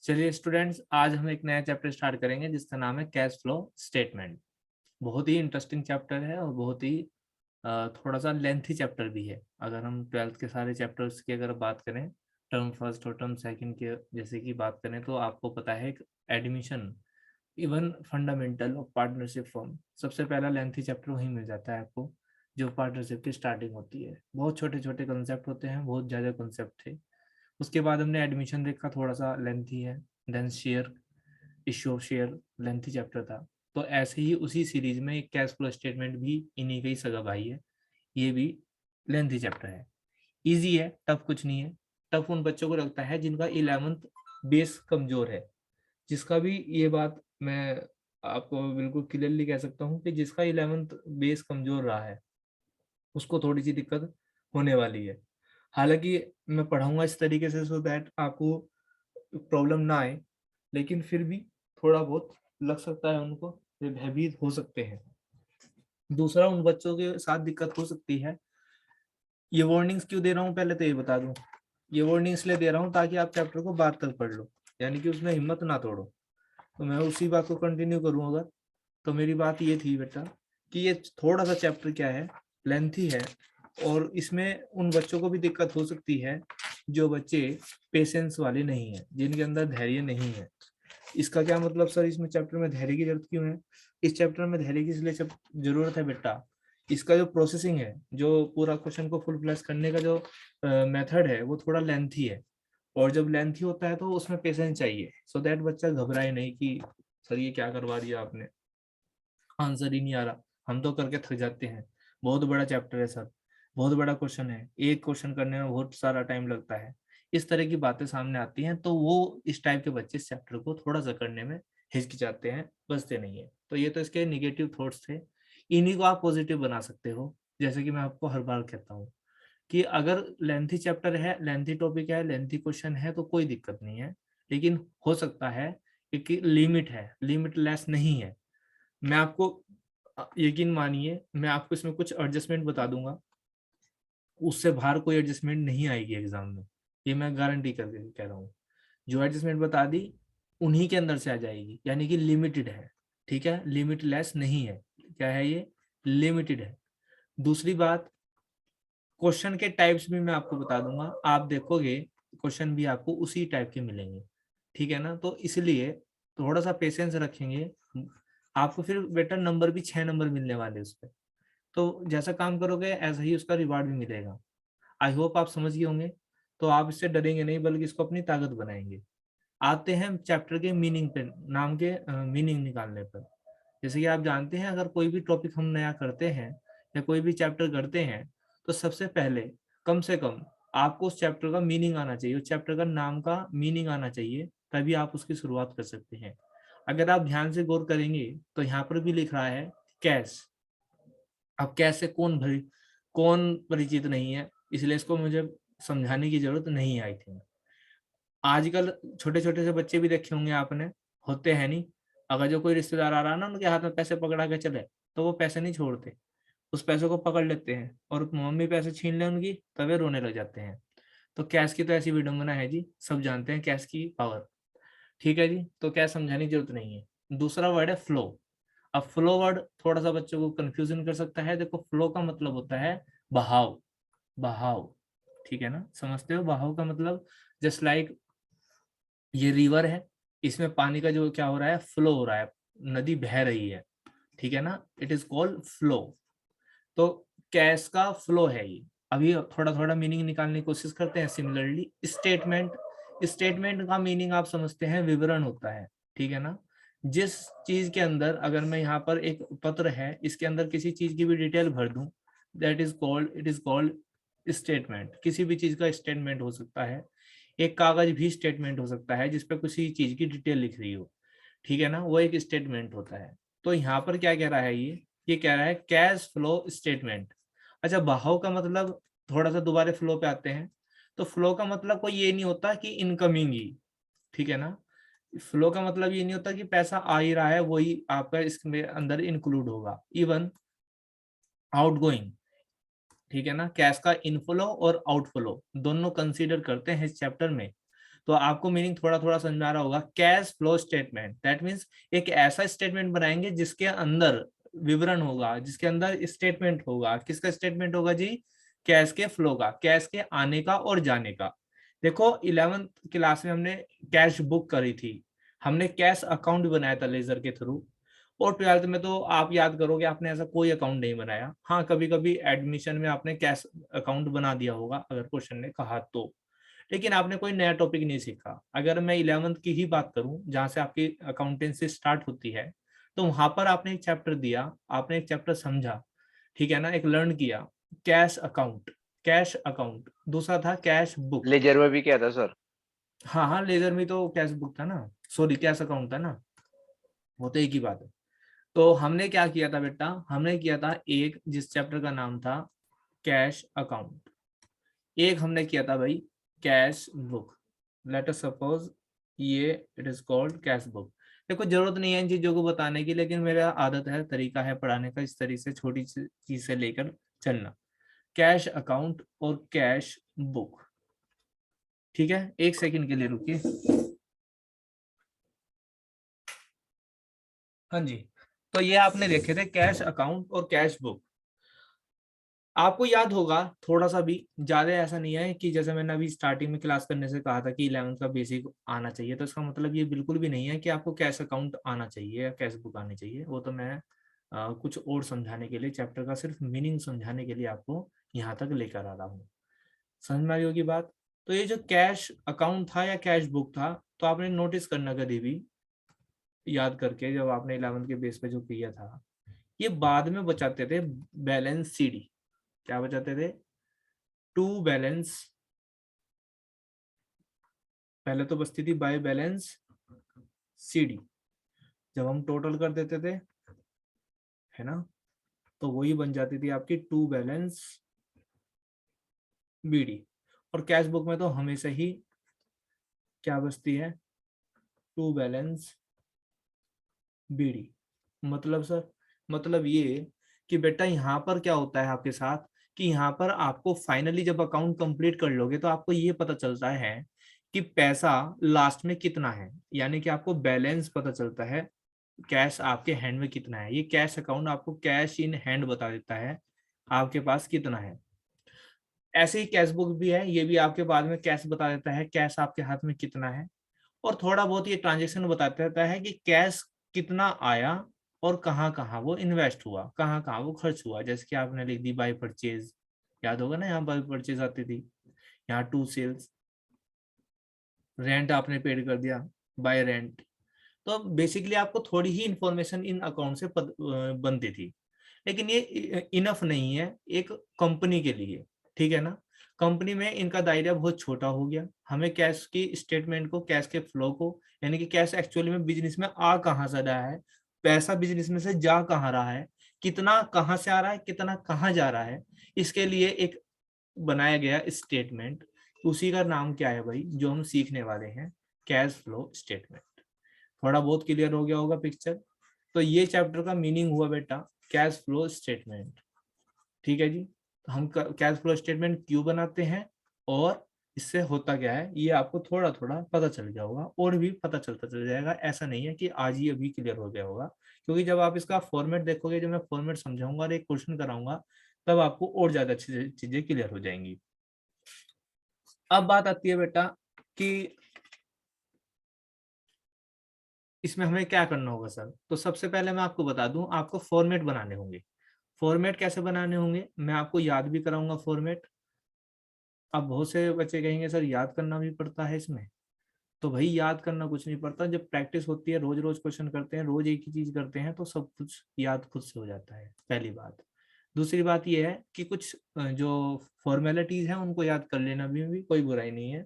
चलिए स्टूडेंट्स, आज हम एक नया चैप्टर स्टार्ट करेंगे जिसका नाम है कैश फ्लो स्टेटमेंट। बहुत ही इंटरेस्टिंग चैप्टर है और बहुत ही थोड़ा सा लेंथी चैप्टर भी है। अगर हम ट्वेल्थ के सारे चैप्टर्स की अगर बात करें, टर्म फर्स्ट और टर्म सेकंड के जैसे कि बात करें, तो आपको पता है admission, even fundamental of partnership form, सबसे पहला लेंथी चैप्टर वहीं मिल जाता है आपको, जो पार्टनरशिप की स्टार्टिंग होती है। बहुत छोटे छोटे कंसेप्ट होते हैं, बहुत ज़्यादा कंसेप्ट थे। उसके बाद हमने एडमिशन देखा, थोड़ा सा लेंथी है। Then share, issue of share, lengthy chapter था। तो ऐसे ही उसी सीरीज में एक कैश फ्लो स्टेटमेंट भी इन्हीं का ही सगा भाई है। ये भी लेंथी चैप्टर है। इजी है, टफ कुछ नहीं है। टफ उन बच्चों को लगता है जिनका 11th बेस कमजोर है। जिसका भी, ये बात मैं आपको बिल्कुल क्लियरली कह सकता हूँ कि जिसका 11th बेस कमजोर रहा है उसको थोड़ी सी दिक्कत होने वाली है। हालांकि मैं पढ़ाऊंगा इस तरीके से सो दैट आपको प्रॉब्लम ना आए, लेकिन फिर भी थोड़ा बहुत लग सकता है उनको, वे भयभीत हो सकते हैं। दूसरा, उन बच्चों के साथ दिक्कत हो सकती है। ये वार्निंग्स क्यों दे रहा हूँ पहले तो ये बता दूं। ये वार्निंग इसलिए दे रहा हूँ ताकि आप चैप्टर को बाद तक पढ़ लो, यानी कि उसमें हिम्मत ना तोड़ो। तो मैं उसी बात को कंटिन्यू करूँ अगर, तो मेरी बात ये थी बेटा कि ये थोड़ा सा चैप्टर क्या है, लेंथी है। और इसमें उन बच्चों को भी दिक्कत हो सकती है जो बच्चे पेशेंस वाले नहीं है, जिनके अंदर धैर्य नहीं है। इसका क्या मतलब सर, इसमें चैप्टर में धैर्य की जरूरत क्यों है? इस चैप्टर में धैर्य की इसलिए जरूरत है बेटा, इसका जो प्रोसेसिंग है, जो पूरा क्वेश्चन को फुल फ्लैश करने का जो मेथड है, वो थोड़ा लेंथी है। और जब लेंथी होता है तो उसमें पेशेंस चाहिए, सो दैट बच्चा घबराए नहीं कि सर ये क्या करवा दिया आपने, आंसर ही नहीं आ रहा, हम तो करके थक जाते हैं। बहुत बड़ा चैप्टर है सर, बहुत बड़ा क्वेश्चन है, एक क्वेश्चन करने में बहुत सारा टाइम लगता है। इस तरह की बातें सामने आती हैं, तो वो इस टाइप के बच्चे इस चैप्टर को थोड़ा सा करने में हिचकिचाते हैं, बचते नहीं है। तो ये तो इसके निगेटिव थॉट्स थे। इन्हीं को आप पॉजिटिव बना सकते हो। जैसे कि मैं आपको हर बार कहता हूँ कि अगर लेंथी चैप्टर है, लेंथी टॉपिक है, लेंथी क्वेश्चन है, तो कोई दिक्कत नहीं है। लेकिन हो सकता है कि लिमिट है, लिमिट लेस नहीं है। मैं आपको, यकीन मानिए, मैं आपको इसमें कुछ एडजस्टमेंट बता दूंगा, उससे बाहर कोई एडजस्टमेंट नहीं आएगी एग्जाम में। ये मैं गारंटी करके कह रहा हूँ। जो एडजस्टमेंट बता दी उन्हीं के अंदर से आ जाएगी, यानी कि लिमिटेड है। ठीक है, लिमिटलेस नहीं है। क्या है ये? लिमिटेड है। दूसरी बात, क्वेश्चन के टाइप्स भी मैं आपको बता दूंगा, आप देखोगे क्वेश्चन भी आपको उसी टाइप के मिलेंगे। ठीक है ना? तो इसलिए थोड़ा सा पेशेंस रखेंगे, आपको फिर बेटर नंबर भी 6 नंबर मिलने वाले उस पर। तो जैसा काम करोगे ऐसा ही उसका रिवार्ड भी मिलेगा। आई होप आप समझ गए होंगे। तो आप इससे डरेंगे नहीं, बल्कि इसको अपनी ताकत बनाएंगे। आते हैं चैप्टर के मीनिंग पे, नाम के मीनिंग निकालने पर। जैसे कि आप जानते हैं, अगर कोई भी टॉपिक हम नया करते हैं या कोई भी चैप्टर करते हैं, तो सबसे पहले कम से कम आपको उस चैप्टर का मीनिंग आना चाहिए, उस चैप्टर का नाम का मीनिंग आना चाहिए, तभी आप उसकी शुरुआत कर सकते हैं। अगर आप ध्यान से गौर करेंगे तो यहाँ पर भी लिख रहा है कैश। अब कैसे कौन परिचित नहीं है, इसलिए इसको मुझे समझाने की जरूरत नहीं आई थी। आजकल छोटे छोटे से बच्चे भी देखे होंगे आपने, होते हैं नहीं, अगर जो कोई रिश्तेदार आ रहा है ना, उनके हाथ में पैसे पकड़ा के चले, तो वो पैसे नहीं छोड़ते, उस पैसों को पकड़ लेते हैं, और मम्मी पैसे छीन ले उनकी, तभी रोने लग जाते हैं। तो कैश की तो ऐसी विडंबना है जी, सब जानते हैं कैश की पावर। ठीक है जी, तो कैश समझाने की जरूरत नहीं है। दूसरा वर्ड है फ्लो। अब फ्लो वर्ड थोड़ा सा बच्चों को कंफ्यूजन कर सकता है। देखो, फ्लो का मतलब होता है बहाव, बहाव। ठीक है ना, समझते हो बहाव का मतलब? जस्ट लाइक ये रिवर है, इसमें पानी का जो क्या हो रहा है, फ्लो हो रहा है, नदी बह रही है। ठीक है ना, इट इज कॉल्ड फ्लो। तो कैश का फ्लो है ये। अभी थोड़ा थोड़ा मीनिंग निकालने की कोशिश करते हैं। सिमिलरली स्टेटमेंट, स्टेटमेंट का मीनिंग आप समझते हैं, विवरण होता है। ठीक है ना, जिस चीज के अंदर, अगर मैं यहाँ पर एक पत्र है, इसके अंदर किसी चीज की भी डिटेल भर दूं, that is called, it is called statement. किसी भी चीज का स्टेटमेंट हो सकता है। एक कागज भी स्टेटमेंट हो सकता है जिसपे किसी चीज की डिटेल लिख रही हो। ठीक है ना, वो एक स्टेटमेंट होता है। तो यहाँ पर क्या कह रहा है ये कह रहा है कैश फ्लो स्टेटमेंट। अच्छा, बहाव का मतलब, थोड़ा सा दोबारा फ्लो पे आते हैं। तो फ्लो का मतलब कोई ये नहीं होता कि इनकमिंग ही, ठीक है ना, फ्लो का मतलब ये नहीं होता कि पैसा आ ही रहा है वही आपका इसमें अंदर इंक्लूड होगा, इवन आउटगोइंग। ठीक है ना, कैश का इनफ्लो और आउटफ्लो दोनों कंसीडर करते हैं इस चैप्टर में। तो आपको मीनिंग थोड़ा थोड़ा समझ में आ रहा होगा। Cash flow statement that means एक ऐसा स्टेटमेंट बनाएंगे जिसके अंदर विवरण होगा, जिसके अंदर स्टेटमेंट होगा। किसका स्टेटमेंट होगा जी? कैश के फ्लो का, कैश के आने का और जाने का। देखो 11th क्लास में हमने कैश बुक करी थी, हमने कैश अकाउंट बनाया था लेजर के थ्रू। और 12th में तो आप याद करोगे आपने ऐसा कोई अकाउंट नहीं बनाया। हाँ, कभी कभी एडमिशन में आपने कैश अकाउंट बना दिया होगा अगर क्वेश्चन ने कहा तो, लेकिन आपने कोई नया टॉपिक नहीं सीखा। अगर मैं 11th की ही बात करूं जहां से आपकी अकाउंटेंसी स्टार्ट होती है, तो वहां पर आपने एक चैप्टर दिया, आपने एक चैप्टर समझा, ठीक है ना, एक लर्न किया, कैश अकाउंट, कैश अकाउंट। दूसरा था कैश बुक। लेजर में भी क्या था सर? हाँ हाँ, लेजर में तो कैश बुक था ना, सॉरी कैश अकाउंट था ना, वो तो एक ही बात है। तो हमने क्या किया था बेटा, हमने किया था एक जिस चैप्टर का नाम था कैश अकाउंट, एक हमने किया था भाई cash book. Let us suppose ये it is called cash book. देखो जरूरत नहीं है इन चीजों को बताने की, लेकिन मेरा आदत है, तरीका है पढ़ाने का, इस तरीके से छोटी चीज से लेकर चलना। कैश अकाउंट और कैश बुक, ठीक है, एक सेकंड के लिए रुकिए। हाँ जी, तो ये आपने देखे थे कैश अकाउंट और कैश बुक। आपको याद होगा थोड़ा सा भी, ज्यादा ऐसा नहीं है कि जैसे मैंने अभी स्टार्टिंग में क्लास करने से कहा था कि 11th का बेसिक आना चाहिए, तो इसका मतलब ये बिल्कुल भी नहीं है कि आपको कैश अकाउंट आना चाहिए या कैश बुक आनी चाहिए। वो तो मैं कुछ और समझाने के लिए, चैप्टर का सिर्फ मीनिंग समझाने के लिए आपको यहाँ तक लेकर आ रहा हूँ। समझ में आ रही होगी बात। तो ये जो कैश अकाउंट था या कैश बुक था, तो आपने नोटिस करना कभी भी याद करके, जब आपने 11th के बेस पे जो किया था, ये बाद में बचाते थे बैलेंस सीडी। क्या बचाते थे? टू बैलेंस, पहले तो बचती थी बाय बैलेंस सीडी, जब हम टोटल कर देते थे, है ना, तो वही बन जाती थी आपकी टू बैलेंस बीडी। और कैश बुक में तो हमेशा ही क्या बचती है? To balance BD. मतलब सर, मतलब ये कि बेटा यहाँ पर क्या होता है आपके साथ, कि यहाँ पर आपको फाइनली जब अकाउंट कंप्लीट कर लोगे तो आपको ये पता चलता है कि पैसा लास्ट में कितना है, यानी कि आपको बैलेंस पता चलता है, कैश आपके हैंड में कितना है। ये कैश अकाउंट आपको कैश इन हैंड बता देता है आपके पास कितना है। ऐसे ही कैश बुक भी है, ये भी आपके बाद में कैश बता देता है कैश आपके हाथ में कितना है। और थोड़ा बहुत ये ट्रांजेक्शन बताता रहता है कि कैश कितना आया और कहाँ कहाँ वो इन्वेस्ट हुआ, कहाँ कहाँ वो खर्च हुआ। जैसे कि आपने लिख दी बाय परचेज, याद होगा ना, यहाँ बाय परचेज आती थी, यहाँ टू सेल्स। रेंट आपने पेड कर दिया, बाय रेंट। तो बेसिकली आपको थोड़ी ही इंफॉर्मेशन इन अकाउंट से बनती थी, लेकिन ये इनफ नहीं है एक कंपनी के लिए, ठीक है ना। कंपनी में इनका दायरा बहुत छोटा हो गया। हमें कैश की स्टेटमेंट को, कैश के फ्लो को, यानी कि कैश एक्चुअली में बिजनेस में आ कहाँ से रहा है, पैसा बिजनेस में से जा कहाँ रहा है, कितना कहाँ से आ रहा है, कितना कहाँ जा रहा है, इसके लिए एक बनाया गया स्टेटमेंट। उसी का नाम क्या है भाई, जो हम सीखने वाले हैं, कैश फ्लो स्टेटमेंट। थोड़ा बहुत क्लियर हो गया होगा पिक्चर। तो ये चैप्टर का मीनिंग हुआ बेटा कैश फ्लो स्टेटमेंट, ठीक है जी। तो हम कैश फ्लो स्टेटमेंट क्यों बनाते हैं और इससे होता क्या है, ये आपको थोड़ा थोड़ा पता चल गया होगा, और भी पता चलता चल जाएगा। ऐसा नहीं है कि आज ही अभी क्लियर हो गया होगा, क्योंकि जब आप इसका फॉर्मेट देखोगे, जब मैं फॉर्मेट समझाऊंगा और एक क्वेश्चन कराऊंगा, तब आपको और ज्यादा अच्छी चीजें क्लियर हो जाएंगी। अब बात आती है बेटा कि इसमें हमें क्या करना होगा सर। तो सबसे पहले मैं आपको बता दूं, आपको फॉर्मेट बनाने होंगे। फॉर्मेट कैसे बनाने होंगे मैं आपको याद भी कराऊंगा फॉर्मेट। अब बहुत से बच्चे कहेंगे सर याद करना भी पड़ता है इसमें। तो भाई याद करना कुछ नहीं पड़ता, जब प्रैक्टिस होती है, रोज रोज क्वेश्चन करते हैं, रोज एक ही चीज करते हैं, तो सब कुछ याद खुद से हो जाता है, पहली बात। दूसरी बात यह है कि कुछ जो फॉर्मेलिटीज हैं उनको याद कर लेना भी कोई बुराई नहीं है,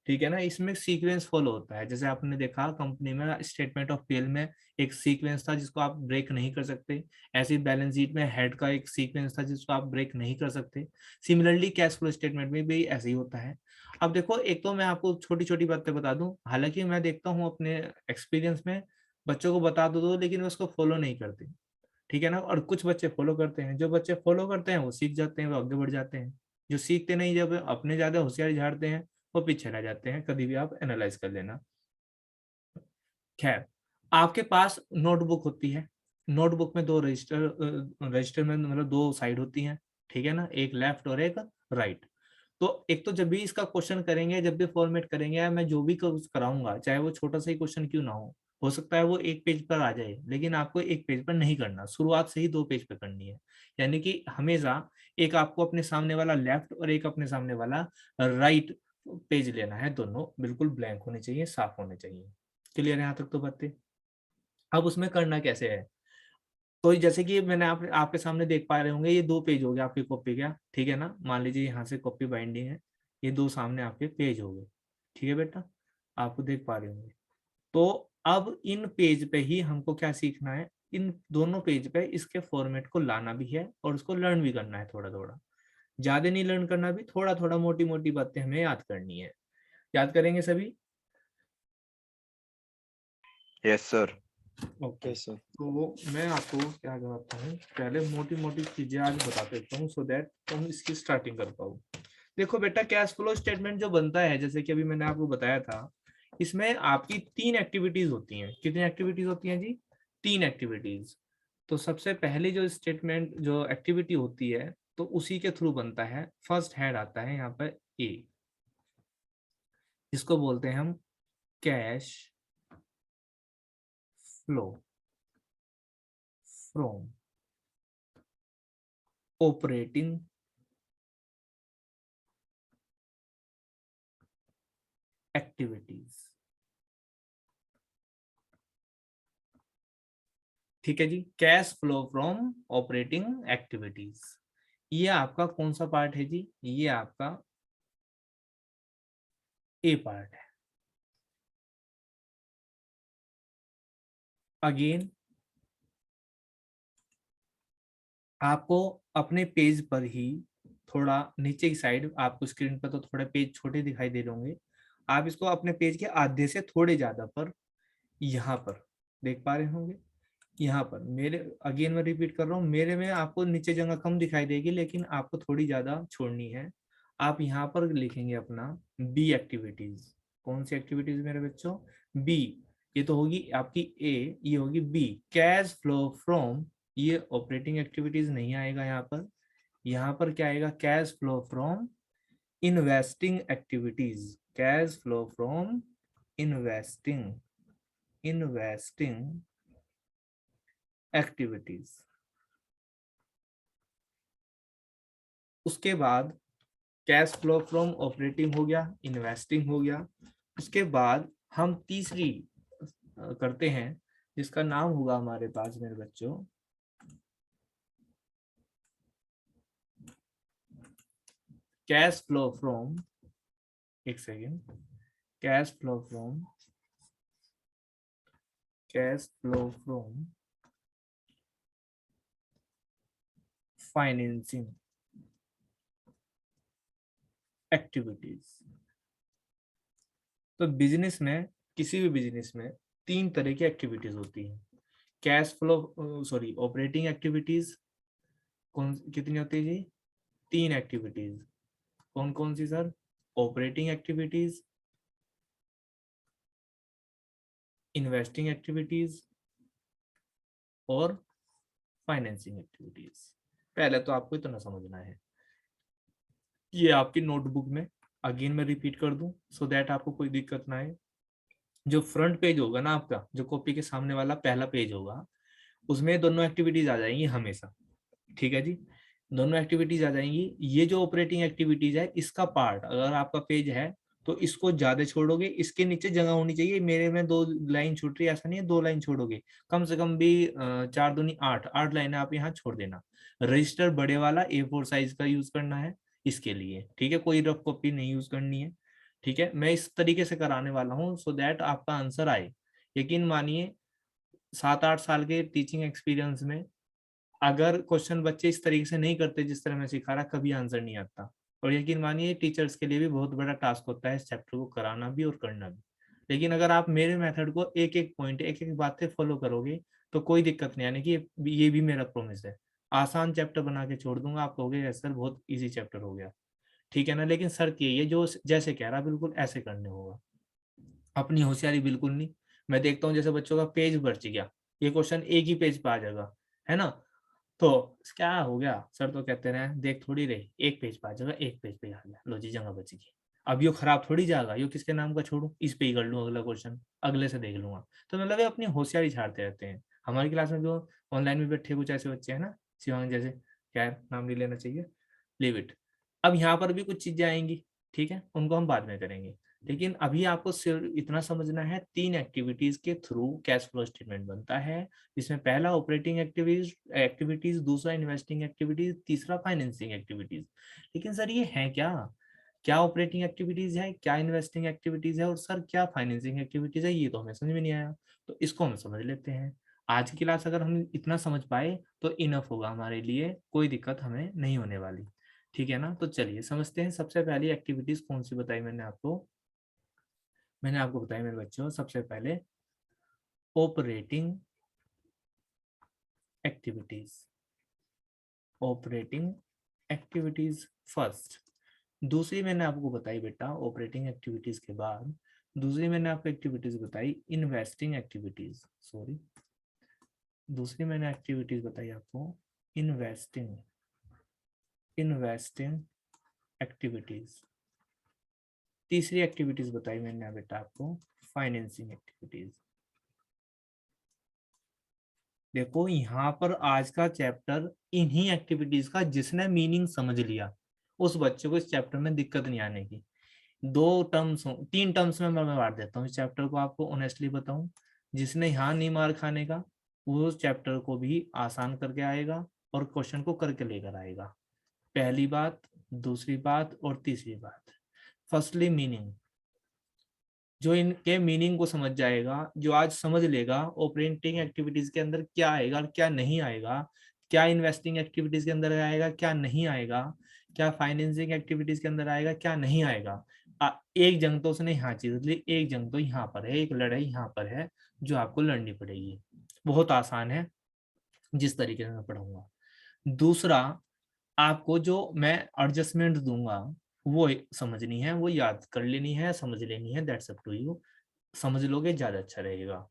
ठीक है ना। इसमें सीक्वेंस फॉलो होता है, जैसे आपने देखा कंपनी में स्टेटमेंट ऑफ पेल में एक सीक्वेंस था जिसको आप ब्रेक नहीं कर सकते। ऐसे ही बैलेंस शीट में हेड का एक सीक्वेंस था जिसको आप ब्रेक नहीं कर सकते। सिमिलरली कैश फ्लो स्टेटमेंट में भी ऐसे ही होता है। अब देखो, एक तो मैं आपको छोटी छोटी बातें बता दूं, हालांकि मैं देखता हूँ अपने एक्सपीरियंस में बच्चों को बता दो लेकिन वो उसको फॉलो नहीं करते, ठीक है ना। और कुछ बच्चे फॉलो करते हैं, जो बच्चे फॉलो करते हैं वो सीख जाते हैं, वो आगे बढ़ जाते हैं। जो सीखते नहीं, जब अपने ज्यादा होशियारी झाड़ते हैं, वो पीछे रह जाते हैं, कभी भी आप एनालाइज कर लेना। खैर, आपके पास नोटबुक होती है, नोटबुक में दो रजिस्टर में मतलब दो साइड होती हैं, ठीक है ना, एक लेफ्ट और एक राइट। तो एक तो जब भी इसका क्वेश्चन करेंगे, जब भी फॉर्मेट करेंगे, या मैं जो भी कराऊंगा, चाहे वो छोटा सा ही क्वेश्चन क्यों ना हो सकता है वो एक पेज पर आ जाए, लेकिन आपको एक पेज पर नहीं करना, शुरुआत से ही दो पेज पर करनी है। यानी कि हमेशा एक आपको अपने सामने वाला लेफ्ट और एक अपने सामने वाला राइट पेज लेना है, दोनों बिल्कुल ब्लैंक होने चाहिए, साफ होने चाहिए। क्लियर है यहाँ तक तो बातें? अब उसमें करना कैसे है, तो जैसे कि मैंने आपके सामने देख पा रहे होंगे, ये दो पेज हो गए आपकी कॉपी का, ठीक है ना, मान लीजिए यहाँ से कॉपी बाइंडिंग है, ये दो सामने आपके पेज हो गए, ठीक है बेटा, आपको देख पा रहे होंगे। तो अब इन पेज पे ही हमको क्या सीखना है, इन दोनों पेज पे इसके फॉर्मेट को लाना भी है और उसको लर्न भी करना है, थोड़ा थोड़ा, ज्यादा नहीं लर्न करना, भी थोड़ा थोड़ा मोटी मोटी बातें हमें याद करनी है। याद करेंगे सभी? Yes sir. Okay. Yes sir. तो मैं आपको क्या बताता हूँ, पहले मोटी मोटी चीजें आज बता देता हूँ, सो दैट तुम इसकी स्टार्टिंग कर पाओ। देखो बेटा, कैश फ्लो स्टेटमेंट जो बनता है, जैसे कि अभी मैंने आपको बताया था, इसमें आपकी तीन एक्टिविटीज होती हैं। कितनी एक्टिविटीज होती हैं जी? तीन एक्टिविटीज। तो सबसे पहली जो स्टेटमेंट जो एक्टिविटी होती है, तो उसी के थ्रू बनता है। फर्स्ट हेड आता है यहाँ पर ए, जिसको बोलते हैं हम cash flow from operating activities. ठीक है जी, cash flow from operating activities, ये आपका कौन सा पार्ट है जी? ये आपका ए पार्ट है। अगेन आपको अपने पेज पर ही थोड़ा नीचे की साइड, आपको स्क्रीन पर तो थोड़े पेज छोटे दिखाई दे रहे होंगे, आप इसको अपने पेज के आधे से थोड़े ज्यादा पर, यहाँ पर देख पा रहे होंगे, यहाँ पर मेरे, अगेन मैं रिपीट कर रहा हूँ, मेरे में आपको नीचे जगह कम दिखाई देगी, लेकिन आपको थोड़ी ज्यादा छोड़नी है। आप यहाँ पर लिखेंगे अपना बी एक्टिविटीज। कौन सी एक्टिविटीज मेरे बच्चों? बी। ये तो होगी आपकी ए, ये होगी बी, कैश फ्लो फ्रॉम, ये ऑपरेटिंग एक्टिविटीज नहीं आएगा यहाँ पर। यहाँ पर क्या आएगा? Cash flow from investing activities, cash flow from investing investing activities. उसके बाद कैश फ्लो फ्रॉम ऑपरेटिंग हो गया, इन्वेस्टिंग हो गया। उसके बाद हम तीसरी करते हैं, जिसका नाम होगा हमारे पास मेरे बच्चों कैश फ्लो फ्रॉम, एक second, cash flow from financing activities. तो बिजनेस में, किसी भी बिजनेस में तीन तरह की एक्टिविटीज होती हैं। Cash flow sorry operating activities कौन कितनी होती है जी? तीन एक्टिविटीज। कौन कौन सी sir? Operating activities, investing activities और फाइनेंसिंग एक्टिविटीज। पहले तो आपको इतना समझना है, ये आपकी नोटबुक में, अगेन मैं रिपीट कर दूं सो दैट आपको कोई दिक्कत ना आए। जो फ्रंट पेज होगा ना आपका, जो कॉपी के सामने वाला पहला पेज होगा, उसमें दोनों एक्टिविटीज आ जाएंगी हमेशा, ठीक है जी, दोनों एक्टिविटीज आ जाएंगी। ये जो ऑपरेटिंग एक्टिविटीज है, इसका पार्ट अगर आपका पेज है तो इसको ज्यादा छोड़ोगे, इसके नीचे जगह होनी चाहिए। मेरे में दो लाइन छूट रही है, ऐसा नहीं है, दो लाइन छोड़ोगे, कम से कम भी 4 दूनी 8, 8 लाइनें आप यहाँ छोड़ देना। रजिस्टर बड़े वाला A4 साइज का यूज करना है इसके लिए, ठीक है, कोई रफ कॉपी नहीं यूज करनी है, ठीक है। मैं इस तरीके से कराने वाला हूँ सो दैट आपका आंसर आए। यकीन मानिए 7-8 साल के टीचिंग एक्सपीरियंस में अगर क्वेश्चन बच्चे इस तरीके से नहीं करते जिस तरह मैं सिखा रहा, कभी आंसर नहीं आता। और यकीन मानिए टीचर्स के लिए भी बहुत बड़ा टास्क होता है इस चैप्टर को कराना भी और करना भी। लेकिन अगर आप मेरे मेथड को एक एक पॉइंट, एक एक बातें फॉलो करोगे तो कोई दिक्कत नहीं, यानी कि ये भी मेरा प्रॉमिस है। आसान चैप्टर बना के छोड़ दूंगा, आप कहोगे यस सर बहुत इजी चैप्टर हो गया, ठीक है ना। लेकिन शर्त यही है, जो जैसे कह रहा बिल्कुल ऐसे करने होगा, अपनी होशियारी बिल्कुल नहीं। मैं देखता हूँ जैसे बच्चों का पेज बच गया, ये क्वेश्चन एक ही पेज पे आ जाएगा, है ना, तो क्या हो गया, सर तो कहते रहे देख थोड़ी रही, एक पेज पे आ जाएगा, एक पेज पे आ गया, लो जी जगह बच गई। अब यो खराब थोड़ी जाएगा, यो किसके नाम का छोड़ू, इस पे ही कर लूँ अगला क्वेश्चन, अगले से देख लूंगा। तो मतलब ये अपनी होशियारी झाड़ते रहते हैं। हमारी क्लास में जो ऑनलाइन में बैठे कुछ ऐसे बच्चे हैं ना, शिवांग जैसे, क्या है, नाम नहीं लेना चाहिए, लीव इट। अब यहाँ पर भी कुछ चीजें आएंगी, ठीक है, उनको हम बाद में करेंगे। लेकिन अभी आपको सिर्फ इतना समझना है, 3 एक्टिविटीज के थ्रू कैश फ्लो स्टेटमेंट बनता है। इसमें पहला ऑपरेटिंग एक्टिविटीज, दूसरा इन्वेस्टिंग एक्टिविटीज, तीसरा फाइनेंसिंग एक्टिविटीज। लेकिन सर ये है क्या, क्या ऑपरेटिंग एक्टिविटीज है, क्या इन्वेस्टिंग एक्टिविटीज है, और सर क्या फाइनेंसिंग एक्टिविटीज है, ये तो हमें समझ में नहीं आया। तो इसको हम समझ लेते हैं। आज की क्लास अगर हम इतना समझ पाए तो इनफ होगा हमारे लिए, कोई दिक्कत हमें नहीं होने वाली। ठीक है ना, तो चलिए समझते हैं। सबसे पहली एक्टिविटीज कौन सी बताई मैंने आपको बताया मेरे बच्चों, सबसे पहले operating activities, operating activities first. दूसरी मैंने आपको बताई बेटा ऑपरेटिंग एक्टिविटीज के बाद, दूसरी मैंने आपको एक्टिविटीज बताई इन्वेस्टिंग एक्टिविटीज, सॉरी, दूसरी मैंने एक्टिविटीज बताई आपको इन्वेस्टिंग, इन्वेस्टिंग एक्टिविटीज। तीसरी एक्टिविटीज बताई मैंने बेटा आपको फाइनेंसिंग एक्टिविटीज। देखो यहाँ पर आज का चैप्टर इन्हीं एक्टिविटीज का, जिसने मीनिंग समझ लिया उस बच्चे को इस चैप्टर में दिक्कत नहीं आने की। 2 टर्म्स, 3 टर्म्स में मैं बांट देता हूँ इस चैप्टर को, आपको ऑनेस्टली बताऊं, जिसने यहाँ नहीं मार खाने का वो उस चैप्टर को भी आसान करके आएगा और क्वेश्चन को करके लेकर आएगा। पहली बात, दूसरी बात और तीसरी बात। फर्स्टली मीनिंग, जो इनके मीनिंग को समझ जाएगा, जो आज समझ लेगा ऑपरेटिंग एक्टिविटीज के अंदर क्या आएगा और क्या नहीं आएगा, क्या इन्वेस्टिंग एक्टिविटीज के अंदर आएगा क्या नहीं आएगा, क्या फाइनेंसिंग एक्टिविटीज के अंदर आएगा क्या नहीं आएगा। एक जंग तो उसने यहाँ चीज ली, एक जंग तो यहाँ पर है, एक लड़ाई यहाँ पर है जो आपको लड़नी पड़ेगी। बहुत आसान है जिस तरीके से मैं पढ़ाऊंगा। दूसरा, आपको जो मैं एडजस्टमेंट दूंगा वो समझनी है, वो याद कर लेनी है, समझ लेनी है, दैट्स अप टू यू। समझ लोगे ज्यादा अच्छा रहेगा।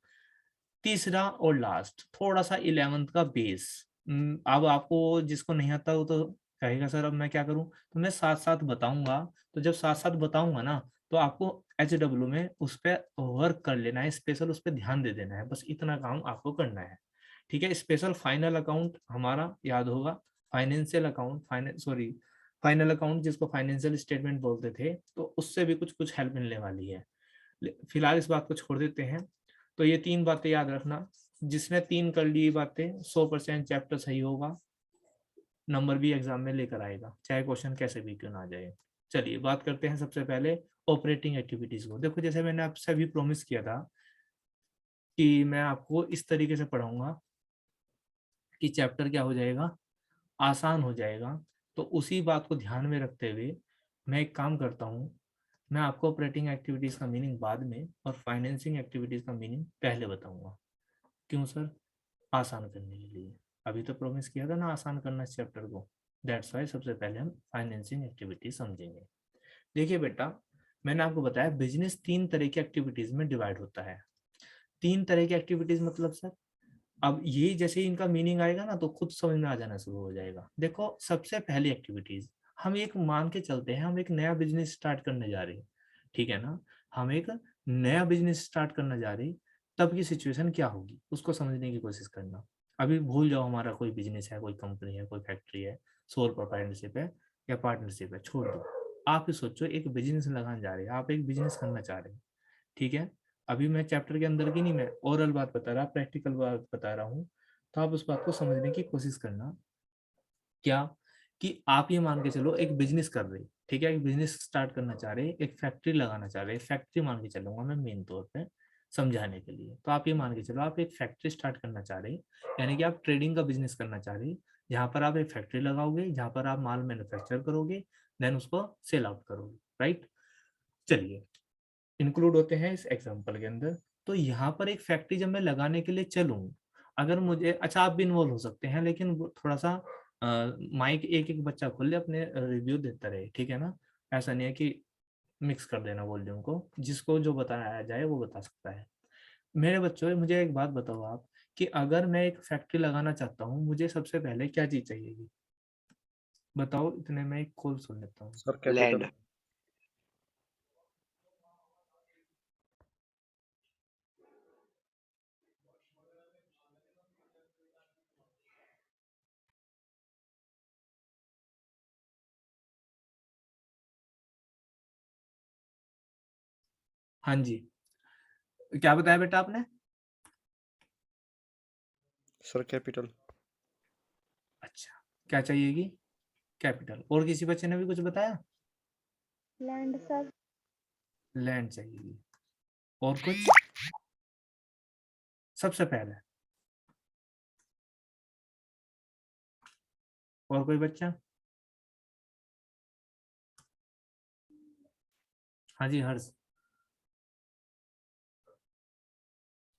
तीसरा और लास्ट, थोड़ा सा 11th का बेस। अब आपको जिसको नहीं आता वो तो कहेगा सर अब मैं क्या करूं, तो मैं साथ साथ बताऊंगा। तो जब साथ साथ बताऊंगा ना, तो आपको HW में उस पर वर्क कर लेना है, स्पेशल उस पर ध्यान दे देना है, बस इतना काम आपको करना है। ठीक है, स्पेशल फाइनल अकाउंट हमारा याद होगा, financial account, finance sorry, final account जिसको फाइनेंशियल स्टेटमेंट बोलते थे, तो उससे भी कुछ कुछ हेल्प मिलने वाली है। फिलहाल इस बात को छोड़ देते हैं। तो ये 3 बातें याद रखना, जिसने 3 कर ली बातें 100% चैप्टर सही होगा, नंबर भी एग्जाम में लेकर आएगा, चाहे क्वेश्चन कैसे भी क्यों ना आ जाए। चलिए बात करते हैं सबसे पहले ऑपरेटिंग एक्टिविटीज को। देखो जैसे मैंने आपसे अभी प्रॉमिस किया था कि मैं आपको इस तरीके से पढ़ाऊंगा कि चैप्टर क्या हो जाएगा, आसान हो जाएगा। तो उसी बात को ध्यान में रखते हुए मैं एक काम करता हूँ, मैं आपको ऑपरेटिंग एक्टिविटीज का मीनिंग बाद में और फाइनेंसिंग एक्टिविटीज का मीनिंग पहले बताऊंगा। क्यों सर, आसान करने के लिए। अभी तो प्रॉमिस किया था ना आसान करना इस चैप्टर को, दैट्स वाई सबसे पहले हम फाइनेंसिंग एक्टिविटीज समझेंगे। देखिए बेटा, मैंने आपको बताया बिजनेस 3 तरह की एक्टिविटीज में डिवाइड होता है। 3 तरह की एक्टिविटीज मतलब सर, अब ये जैसे ही इनका मीनिंग आएगा ना तो खुद समझ में आ जाना शुरू हो जाएगा। देखो सबसे पहली एक्टिविटीज, हम एक मान के चलते हैं हम एक नया बिजनेस स्टार्ट करने जा रहे हैं, ठीक है ना, हम एक नया बिजनेस स्टार्ट करने जा रहे हैं, तब की सिचुएशन क्या होगी उसको समझने की कोशिश करना। अभी भूल जाओ हमारा कोई बिजनेस है, कोई कंपनी है, कोई फैक्ट्री है, सोल प्रोप्राइटरशिप है या पार्टनरशिप है, छोड़ दो। आप ही सोचो एक बिजनेस लगाने जा रहे हैं, आप एक बिजनेस करना चाह रहे हैं, ठीक है। अभी मैं चैप्टर के अंदर की नहीं, मैं ओरल बात बता रहा, प्रैक्टिकल बात बता रहा हूँ। तो आप उस बात को समझने की कोशिश करना। क्या, कि आप ये मान के चलो एक बिजनेस कर रहे, ठीक है, एक बिजनेस स्टार्ट करना चाह रहे, एक फैक्ट्री लगाना चाह रहे, फैक्ट्री मान के चलूंगा मैं मेन तौर पे समझाने के लिए। तो आप ये मान के चलो आप एक फैक्ट्री स्टार्ट करना चाह रहे, यानी कि आप ट्रेडिंग का बिजनेस करना चाह रहे, जहाँ पर आप एक फैक्ट्री लगाओगे, जहाँ पर आप माल मैन्युफैक्चर करोगे, देन उसको सेल आउट करोगे, राइट। चलिए, इंक्लूड होते हैं इस एग्जांपल के अंदर। तो यहाँ पर एक फैक्ट्री जब मैं लगाने के लिए चलूँ, अगर मुझे, अच्छा आप भी इन्वॉल्व हो सकते हैं, लेकिन वो थोड़ा सा माइक एक एक बच्चा खोल ले अपने रिव्यू देता रहे, ठीक है ना। ऐसा नहीं है कि मिक्स कर देना वॉल्यूम को, जिसको जो बताया जाए वो बता सकता है। मेरे बच्चों, मुझे एक बात बताओ आप, कि अगर मैं एक फैक्ट्री लगाना चाहता हूँ, मुझे सबसे पहले क्या चीज चाहिएगी? बताओ, इतने में एक कॉल सुन लेता हूँ। Sir capital. लैंड। हाँ जी, क्या बताया बेटा आपने? Sir capital. अच्छा, क्या चाहिएगी? कैपिटल। और किसी बच्चे ने भी कुछ बताया? Land sir. लैंड चाहिएगी। और कुछ? सबसे पहले। और कोई बच्चा? हाँ जी हर्ष।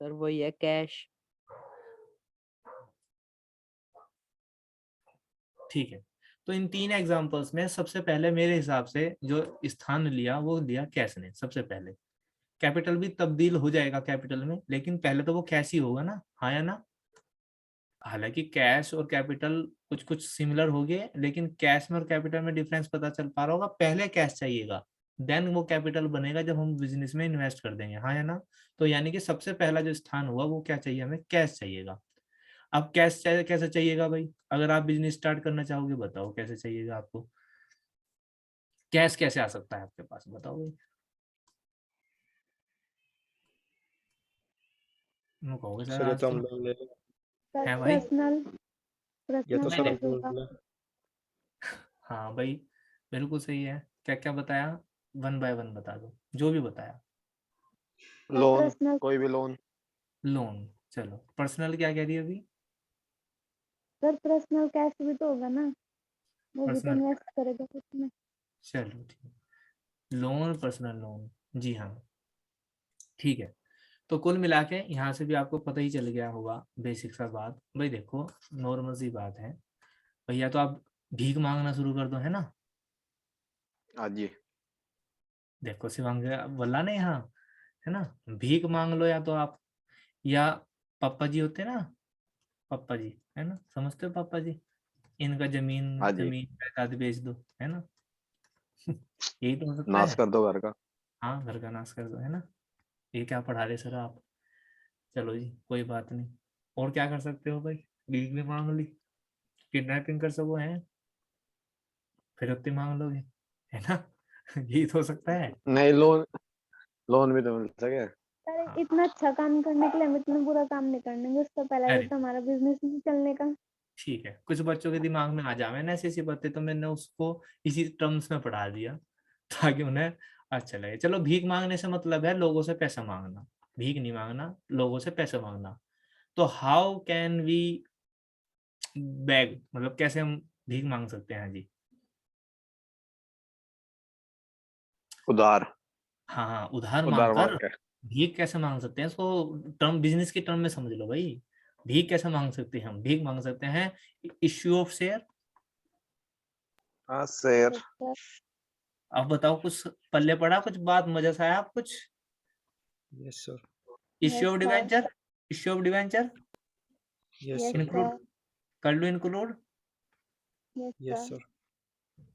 सर वही है, कैश। ठीक है, तो इन तीन एग्जांपल्स में सबसे पहले मेरे हिसाब से जो स्थान लिया वो लिया कैश ने सबसे पहले। कैपिटल भी तब्दील हो जाएगा कैपिटल में, लेकिन पहले तो वो कैश ही होगा ना, हाँ या ना? हालांकि कैश और कैपिटल कुछ कुछ सिमिलर हो गए, लेकिन कैश में और कैपिटल में डिफरेंस पता चल पा रहा होगा। पहले कैश चाहिएगा, देन वो कैपिटल बनेगा जब हम बिजनेस में इन्वेस्ट कर देंगे, हाँ या ना? तो यानी कि सबसे पहला जो स्थान हुआ वो क्या चाहिए हमें? कैश चाहिएगा। अब कैश चाहिए, कैसे चाहिएगा भाई? अगर आप बिजनेस स्टार्ट करना चाहोगे, बताओ कैसे चाहिएगा आपको? कैश कैसे आ सकता है आपके पास, बताओ भाई। मैं कहोगे सर सर ये आज तो तो हम लोन ले लें, सर है भाई। पर्सनल ये तो पर्सनल सर नहीं हम कैश लोन होगा। ले लें। हाँ भाई, बिल्कुल सही है। क्या क्या बताया? वन बाय वन बता दो, जो भी बताया। सर लोन, पर्सनल कोई भी लोन। लोन। चलो, पर्सनल क्या कह रही है अभी? सर पर्सनल कैश भी तो होगा ना, वो भी तो पर्सनल, इन्वेस्ट करेगा उसमें। चलो ठीक। लोन, पर्सनल लोन, जी हाँ, ठीक है। तो कुल मिला के यहाँ से भी आपको पता ही चल गया होगा बेसिक सा बात। भाई देखो, नॉर्मल सी बात है भैया, तो आप भीख मांगना शुरू कर दो, है ना? हाँ जी। देखो शिवांग बोला ना यहाँ, है ना? भीख मांग लो, या तो आप, या पापा जी होते ना, पापा जी, है ना? समझते हो पापा जी? इनका जमीन हाँ जी, जमीन जायदाद बेच दो, है ना? यही तो हो सकता नाश है। कर दो घर का। हाँ, घर का नाश कर दो, है ना? ये क्या पढ़ा रहे सर आप? चलो जी, कोई बात नहीं। और क्या कर सकते हो भाई? भीख भी मांग ली, किडनैपिंग कर सको, है? फिरौती मांग लोगे, है ना? यही तो हो सकता है। नहीं, लोन, लोन भी तो मिल सके। हाँ, सर इतना अच्छा काम करने के लिए हम इतना बुरा काम नहीं करने देंगे, उससे पहले अरे तो हमारा बिजनेस नहीं चलने का। ठीक है, कुछ बच्चों के दिमाग में आ जावे ना ऐसी ऐसी बातें, तो मैंने उसको इसी टर्म्स में पढ़ा दिया ताकि उन्हें अच्छा लगे। चलो, भीख मांगने से मतलब है लोगों से पैसा मांगना, भीख नहीं मांगना, लोगों से पैसा मांगना। तो हाउ कैन वी बैग, मतलब कैसे हम भीख मांग सकते हैं? हाँ जी। उधार, हाँ हाँ, उधार उधार मांगकर मांग के। भीख कैसे मांग सकते हैं, इसको टर्म, बिजनेस की टर्म में समझ लो भाई। भीख कैसे मांग सकते हैं? हम भीख मांग सकते हैं इश्यू ऑफ शेयर। हाँ, शेयर। Yes sir. अब बताओ, कुछ पल्ले पड़ा, कुछ बात मजा से आया आप कुछ? Yes sir. Issue yes of sir. Debenture, issue of debenture yes yes sir. Include sir. कर लो, include. Yes yes sir. Sir.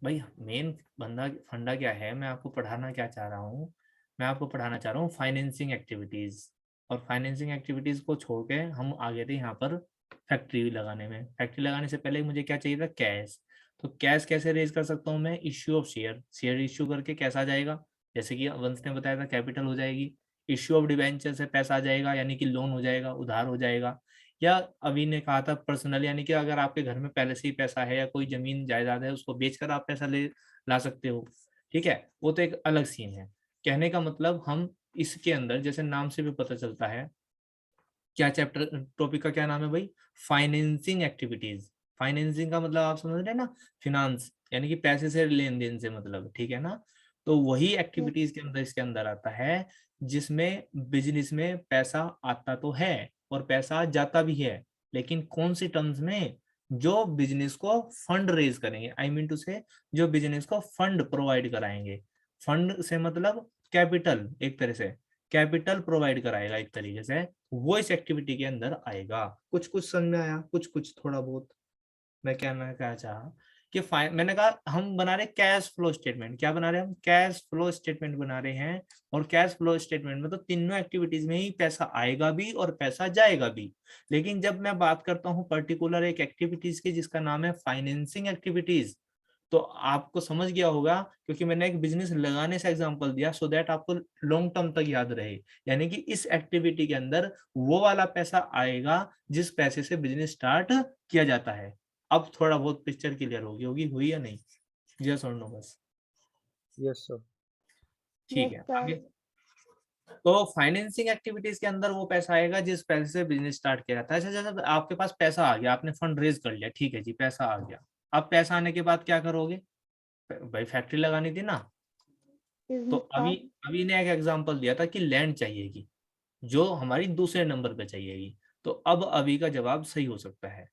भाई मेन बंदा फंडा क्या है, मैं आपको पढ़ाना क्या चाह रहा हूँ? मैं आपको पढ़ाना चाह रहा हूँ फाइनेंसिंग एक्टिविटीज। और फाइनेंसिंग एक्टिविटीज को छोड़ के हम आ गए थे यहाँ पर फैक्ट्री लगाने में। फैक्ट्री लगाने से पहले मुझे क्या चाहिए था? कैश। तो कैश कैसे रेज कर सकता हूँ मैं? Issue of share, share issue करके कैसा आ जाएगा? जैसे कि वंश ने बताया था, कैपिटल हो जाएगी। इश्यू ऑफ डिवेंचर से पैसा आ जाएगा, यानी कि लोन हो जाएगा, उधार हो जाएगा। या अभी ने कहा था पर्सनल, यानी कि अगर आपके घर में पहले से ही पैसा है या कोई जमीन जायदाद है, उसको बेचकर आप पैसा ले ला सकते हो। ठीक है, वो तो एक अलग सीन है। कहने का मतलब, हम इसके अंदर जैसे नाम से भी पता चलता है, क्या चैप्टर टॉपिक का क्या नाम है भाई? Financing activities. फाइनेंसिंग का मतलब आप समझ रहे हैं ना, फिनांस, यानी कि पैसे से लेन देन से मतलब, ठीक है ना? तो वही यस एक्टिविटीज के अंदर इसके अंदर आता है, जिसमें बिजनेस में पैसा आता तो है और पैसा जाता भी है, लेकिन कौन सी टर्म्स में? जो बिजनेस को फंड रेज करेंगे, आई मीन टू से जो बिजनेस को फंड प्रोवाइड कराएंगे। फंड से मतलब कैपिटल, एक तरह से कैपिटल प्रोवाइड कराएगा एक तरीके से, वो इस एक्टिविटी के अंदर आएगा। कुछ कुछ समझ में आया, कुछ कुछ थोड़ा बहुत मैं क्या चाहा कि मैंने कहा हम बना रहे कैश फ्लो स्टेटमेंट। क्या बना रहे हैं हम? कैश फ्लो स्टेटमेंट बना रहे हैं। और कैश फ्लो स्टेटमेंट में तो तीनों एक्टिविटीज में ही पैसा आएगा भी और पैसा जाएगा भी। लेकिन जब मैं बात करता हूँ पर्टिकुलर एक एक्टिविटीज की जिसका नाम है फाइनेंसिंग एक्टिविटीज, तो आपको समझ गया होगा क्योंकि मैंने एक बिजनेस लगाने से एग्जांपल दिया सो दैट आपको लॉन्ग टर्म तक याद रहे। यानी कि इस एक्टिविटी के अंदर वो वाला पैसा आएगा जिस पैसे से बिजनेस स्टार्ट किया जाता है। अब थोड़ा बहुत पिक्चर क्लियर होगी होगी हुई या नहीं? यस और नो बस। Yes, sir. ठीक है आगे। तो फाइनेंसिंग एक्टिविटीज के अंदर वो पैसा आएगा जिस पैसे से बिजनेस स्टार्ट किया जाता है। अच्छा जैसे आपके पास पैसा आ गया, आपने फंड रेज कर लिया, ठीक है जी, पैसा आ गया। अब पैसा आने के बाद क्या करोगे भाई? फैक्ट्री लगानी थी ना। तो अभी ने एक एग्जांपल दिया था कि लैंड चाहिएगी जो हमारी दूसरे नंबर पे चाहिएगी। तो अब अभी का जवाब सही हो सकता है।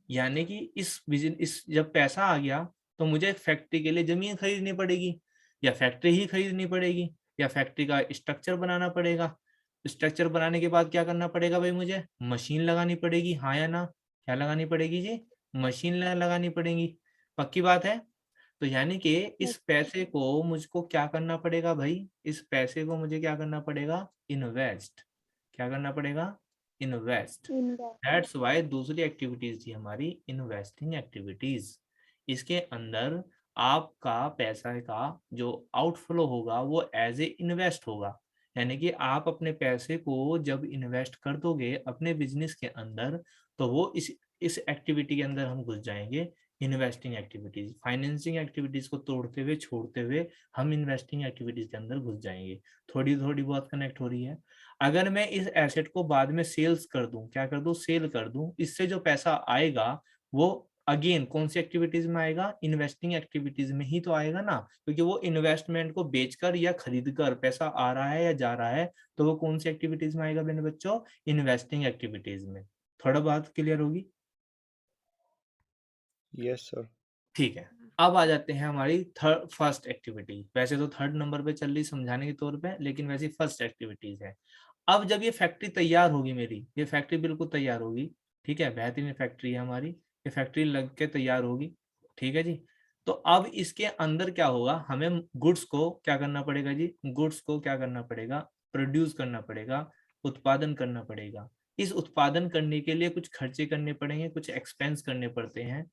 यानी कि इस जब पैसा आ गया तो मुझे एक फैक्ट्री के लिए जमीन खरीदनी पड़ेगी, या फैक्ट्री ही खरीदनी पड़ेगी, या फैक्ट्री का स्ट्रक्चर बनाना पड़ेगा। स्ट्रक्चर बनाने के बाद क्या करना पड़ेगा भाई? मुझे मशीन लगानी पड़ेगी, हाँ या ना? क्या लगानी पड़ेगी जी? मशीन लगानी पड़ेगी। पक्की बात है। तो यानी कि इस पैसे को मुझको क्या करना पड़ेगा भाई? इस पैसे को मुझे क्या करना पड़ेगा? इन्वेस्ट। क्या करना पड़ेगा? इन्वेस्ट। दैट्स वाई दूसरी एक्टिविटीज थी हमारी इन्वेस्टिंग एक्टिविटीज। इसके अंदर आपका पैसा का जो आउटफ्लो होगा वो एज ए इन्वेस्ट होगा। यानी कि आप अपने पैसे को जब इन्वेस्ट कर दोगे अपने बिजनेस के अंदर, तो वो इस एक्टिविटी के अंदर हम घुस जाएंगे, इन्वेस्टिंग एक्टिविटीज। फाइनेंसिंग एक्टिविटीज को तोड़ते हुए छोड़ते हुए हम इन्वेस्टिंग एक्टिविटीज के अंदर घुस जाएंगे। थोड़ी थोड़ी बहुत कनेक्ट हो रही है। अगर मैं इस एसेट को बाद में सेल्स कर दूं, क्या कर दूं? सेल कर दूं, इससे जो पैसा आएगा वो अगेन कौन सी एक्टिविटीज में आएगा? इन्वेस्टिंग एक्टिविटीज में ही तो आएगा ना, क्योंकि वो इन्वेस्टमेंट को बेचकर या खरीदकर पैसा आ रहा है या जा रहा है, तो वो कौन सी एक्टिविटीज में आएगा मेरे बच्चों? इन्वेस्टिंग एक्टिविटीज में। थोड़ा बात क्लियर होगी? Yes, sir. ठीक है। अब आ जाते हैं हमारी फर्स्ट एक्टिविटी। वैसे तो थर्ड नंबर पे चल रही समझाने के तौर पे, लेकिन वैसे फर्स्ट एक्टिविटीज है। अब जब ये फैक्ट्री तैयार होगी मेरी, ये फैक्ट्री बिल्कुल तैयार होगी, ठीक है, बेहतरीन फैक्ट्री है हमारी, ये फैक्ट्री लग के तैयार होगी, ठीक है जी। तो अब इसके अंदर क्या होगा? हमें गुड्स को क्या करना पड़ेगा जी? गुड्स को क्या करना पड़ेगा? प्रोड्यूस करना पड़ेगा, उत्पादन करना पड़ेगा। इस उत्पादन करने के लिए कुछ खर्चे करने पड़ेंगे, कुछ एक्सपेंस करने पड़ते हैं,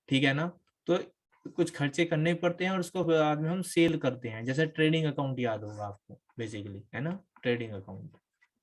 ठीक है ना। तो कुछ खर्चे करने पड़ते हैं और उसको बाद में हम सेल करते हैं। जैसे ट्रेडिंग अकाउंट याद होगा आपको बेसिकली, है ना, ट्रेडिंग अकाउंट।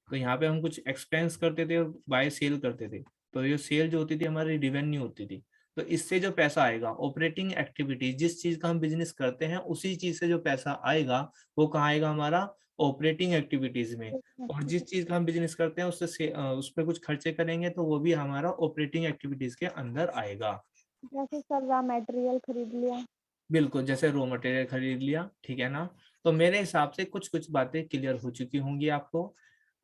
तो यहाँ पे हम कुछ एक्सपेंस करते थे और बाय सेल करते थे। तो ये सेल जो होती थी हमारी रिवेन्यू होती थी। तो इससे जो पैसा आएगा ऑपरेटिंग एक्टिविटीज, जिस चीज का हम बिजनेस करते हैं उसी चीज से जो पैसा आएगा वो कहाँ आएगा? हमारा ऑपरेटिंग एक्टिविटीज में। और जिस चीज का हम बिजनेस करते हैं उससे उस पर कुछ खर्चे करेंगे तो वो भी हमारा ऑपरेटिंग एक्टिविटीज के अंदर आएगा। जैसे सर रॉ मटेरियल खरीद लिया। बिल्कुल, जैसे रॉ मटेरियल खरीद लिया, ठीक है ना। तो मेरे हिसाब से कुछ कुछ बातें क्लियर हो चुकी होंगी आपको।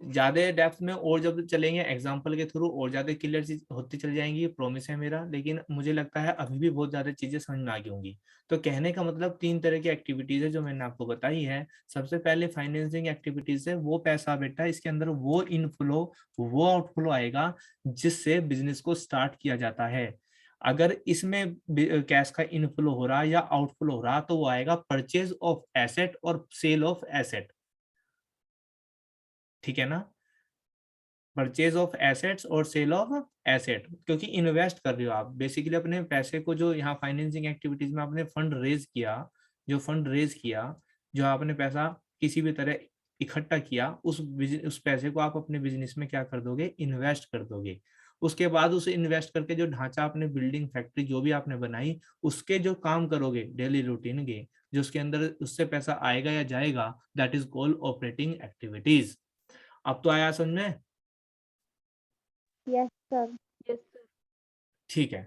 ज्यादा डेप्थ में और जब चलेंगे एग्जांपल के थ्रू और ज्यादा क्लियर होती चल जाएंगी, प्रॉमिस है मेरा। लेकिन मुझे लगता है अभी भी बहुत ज्यादा चीजें समझ में आ गई होंगी। तो कहने का मतलब 3 तरह की एक्टिविटीज है जो मैंने आपको बताई है। सबसे पहले फाइनेंसिंग एक्टिविटीज है, वो पैसा बेटा इसके अंदर वो इनफ्लो वो आउटफ्लो आएगा जिससे बिजनेस को स्टार्ट किया जाता है। अगर इसमें कैश का इनफ्लो हो रहा या आउटफ्लो हो रहा तो वो आएगा परचेज ऑफ एसेट और सेल ऑफ एसेट, ठीक है ना। परचेज ऑफ एसेट्स और सेल ऑफ एसेट, क्योंकि इन्वेस्ट कर रहे हो आप बेसिकली अपने पैसे को। जो यहाँ फाइनेंसिंग एक्टिविटीज में आपने फंड रेज किया, जो आपने पैसा किसी भी तरह इकट्ठा किया, उस पैसे को आप अपने बिजनेस में क्या कर दोगे? इन्वेस्ट कर दोगे। उसके बाद उसे इन्वेस्ट करके जो ढांचा आपने बिल्डिंग फैक्ट्री जो भी आपने बनाई उसके जो काम करोगे डेली रूटीन के, जो उसके अंदर उससे पैसा आएगा या जाएगा, that is called operating activities. अब तो आया समझ में? Yes sir. Yes sir. ठीक है।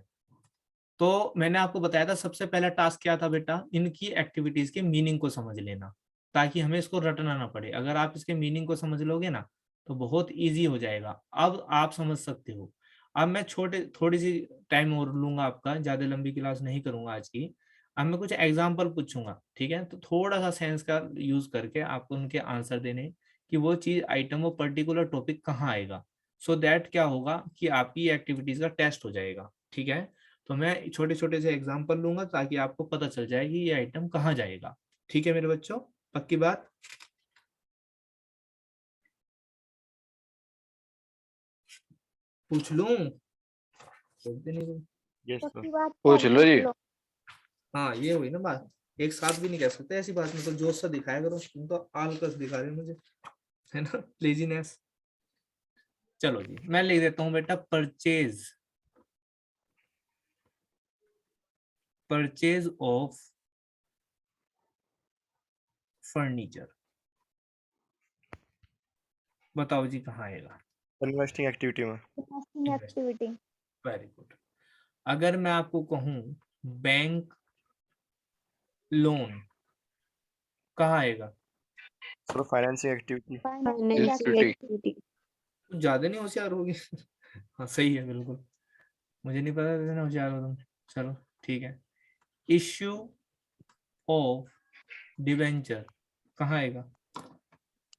तो मैंने आपको बताया था सबसे पहला टास्क क्या था बेटा? इनकी एक्टिविटीज के मीनिंग को समझ लेना, ताकि हमें इसको रटना ना पड़े। अगर आप इसके मीनिंग को समझ लोगे ना तो बहुत इजी हो जाएगा। अब आप समझ सकते हो। अब मैं थोड़ी सी टाइम और लूंगा आपका, ज्यादा लंबी क्लास नहीं करूंगा आज की। अब मैं कुछ एग्जाम्पल पूछूंगा, ठीक है? तो थोड़ा सा सेंस का यूज करके आपको उनके आंसर देने कि वो चीज आइटम वो पर्टिकुलर टॉपिक कहाँ आएगा। सो दैट क्या होगा कि आपकी एक्टिविटीज का टेस्ट हो जाएगा, ठीक है? तो मैं छोटे छोटे से एग्जाम्पल लूंगा ताकि आपको पता चल जाए कि ये आइटम कहाँ जाएगा। ठीक है मेरे बच्चों, पक्की बात? पूछ लूं? बोलते नहीं कोई। Yes, sir. पक्की बात पूछ क्या लो जी। हाँ ये हुई ना बात, एक साथ भी नहीं कह सकते ऐसी बात में, तो जोश सा दिखाया करो, तुम तो आलकस दिखा रहे हो मुझे, है ना, लेजीनेस। चलो जी मैं लिख देता हूँ बेटा, परचेज, परचेज ऑफ फर्नीचर। बताओ जी कहाँ आएगा? Investing activity में. Investing activity. Very good. अगर मैं आपको कहूँ बैंक लोन, कहाँ आएगा? Sir, financing activity. Financial Activity. Activity. कुछ ज्यादा नहीं होशियार होगी। हाँ सही है बिल्कुल, मुझे नहीं पता इतना होशियार हो तुम। चलो ठीक है। इश्यू ऑफ डिवेंचर कहाँ आएगा?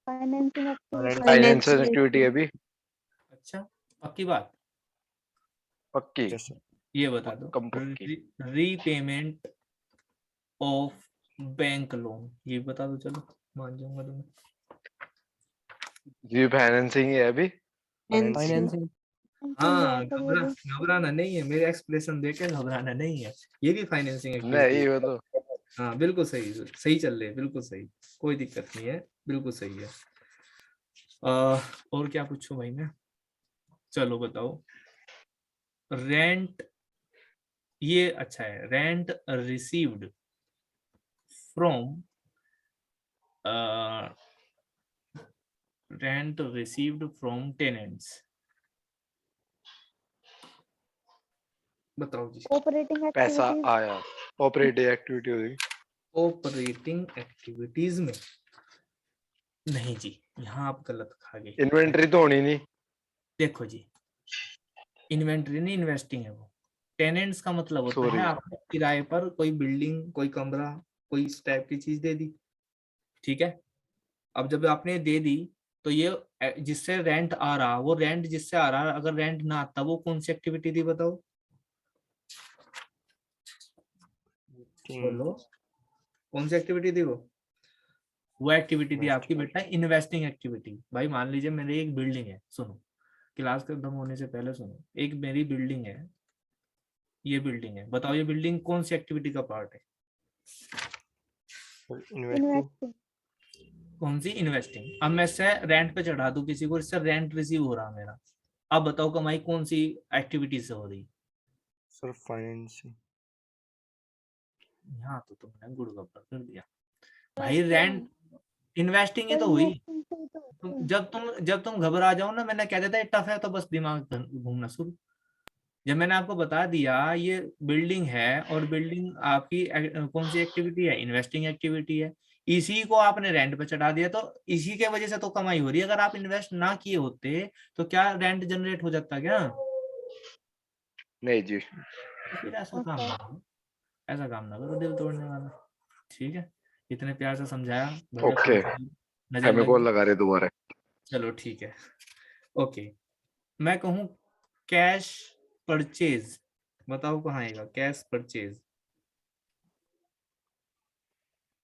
Financing activity. फाइनेंशियल एक्टिविटी है भी अच्छा पक्की बात? पक्की, Yes, sir. ये बता दो। कम पक्की। रीपेमेंट ऑफ बैंक लोन, ये बता दो, चलो मान जाऊंगा तुम्हें। जी फाइनेंसिंग है अभी। Financing. फाइनेंसिंग। हाँ घबराना नहीं है, मेरे एक्सप्रेशन देके घबराना नहीं है, ये भी फाइनेंसिंग एक्टिविटी नहीं है। वो तो हाँ बिल्कुल सही, सही चल रहे हैं, बिल्कुल सही, कोई दिक्कत नहीं है, बिल्कुल सही है। और क्या पूछूं भाई मैं? चलो बताओ। रेंट, ये अच्छा है, rent received from, rent received from tenants, बताओ जी। ऑपरेटिंग पैसा एक्टिविटीज। आया, ऑपरेटिंग एक्टिविटी होगी। ऑपरेटिंग एक्टिविटीज में नहीं जी, यहाँ आप गलत खा गए। इन्वेंटरी तो होनी नहीं। देखो जी, इन्वेंटरी नहीं, इन्वेस्टिंग है वो। टेनेंट्स का मतलब होता है Sorry. आपने किराए पर कोई बिल्डिंग, कोई कमरा, कोई इस टाइप की चीज दे दी, ठीक है? अब जब आपने दे दी तो ये जिससे रेंट आ रहा, वो रेंट जिससे आ रहा, अगर रेंट ना आता वो कौन सी एक्टिविटी थी बताओ? बोलो कौन सी एक्टिविटी थी वो एक्टिविटी थी आपकी बेटा इन्वेस्टिंग एक्टिविटी। भाई मान लीजिए मेरी एक बिल्डिंग है, सुनो क्लास खत्म होने से पहले सुनो, एक मेरी बिल्डिंग है, ये बिल्डिंग है, बताओ ये बिल्डिंग कौन सी एक्टिविटी का पार्ट है? Investing. इन्वेस्टिंग। कौन सी? इन्वेस्टिंग। अब मैं इससे रेंट पे चढ़ा दूं किसी को, इससे रेंट रिसीव हो रहा मेरा, अब बताओ कमाई कौन सी एक्टिविटी से हो रही? Sir, financing. यहाँ तो तुमने गुड़ गब्बर कर दिया भाई, रेंट इन्वेस्टिंग ही तो हुई। इन्वेस्टिंग से ही तो होती है। जब तुम घबरा जाओ ना, मैंने कह देता है टफ है, तो बस दिमाग घूमना शुरू। जब मैंने आपको बता दिया ये बिल्डिंग है और बिल्डिंग आपकी कौन सी एक्टिविटी है? इन्वेस्टिंग एक्टिविटी है, इसी को आपने रेंट पे चढ़ा दिया तो इसी के वजह से तो कमाई हो रही है। अगर आप इन्वेस्ट ना किए होते तो क्या रेंट जनरेट हो जाता क्या? नहीं जी। तो फिर ऐसा काम ना करो, ऐसा काम ना करो दिल तोड़ने वाला, ठीक है? इतने प्यार से समझाया, भले ओके, नजर हमें कॉल लगी। लगा रहे दोबारा। चलो ठीक है, ओके। मैं कहूँ कैश परचेज, बताओ कहाँ आएगा कैश परचेज?